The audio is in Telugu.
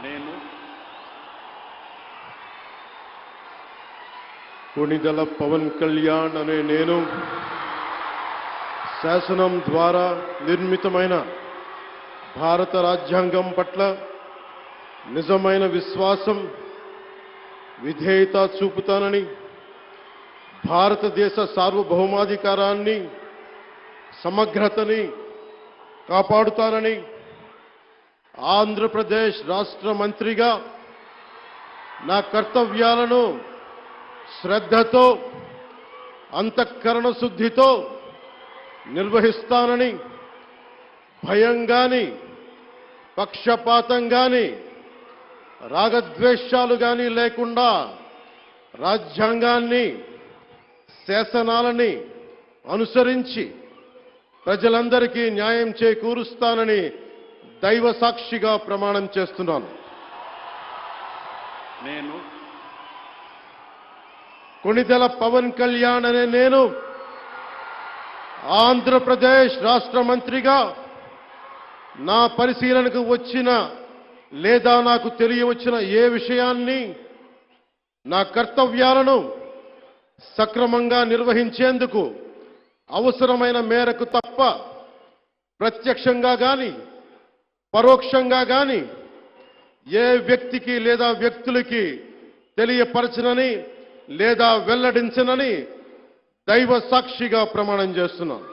నేను కొణిదెల పవన్ కళ్యాణ్ అనే నేను శాసనం ద్వారా నిర్మితమైన భారత రాజ్యాంగం పట్ల నిజమైన విశ్వాసం విధేయత చూపుతానని, భారతదేశ సార్వభౌమాధికారాన్ని సమగ్రతని కాపాడుతానని, ఆంధ్రప్రదేశ్ రాష్ట్ర మంత్రిగా నా కర్తవ్యాలను శ్రద్ధతో అంతఃకరణ శుద్ధితో నిర్వహిస్తానని, భయం గాని పక్షపాతం గాని రాగద్వేషాలు గాని లేకుండా రాజ్యాంగాన్ని శాసనాలని అనుసరించి ప్రజలందరికీ న్యాయం చేకూరుస్తానని దైవ సాక్షిగా ప్రమాణం చేస్తున్నాను. నేను కొణిదెల పవన్ కళ్యాణ్ అనే నేను ఆంధ్రప్రదేశ్ రాష్ట్ర మంత్రిగా నా పరిశీలనకు వచ్చిన లేదా నాకు తెలియవచ్చిన ఏ విషయాన్ని, నా కర్తవ్యాలను సక్రమంగా నిర్వహించేందుకు అవసరమైన మేరకు తప్ప ప్రత్యక్షంగా గాని పరోక్షంగా గాని ఏ వ్యక్తికి లేదా వ్యక్తులకి తెలియపరచనని లేదా వెల్లడించనని దైవ సాక్షిగా ప్రమాణం చేస్తున్నాను.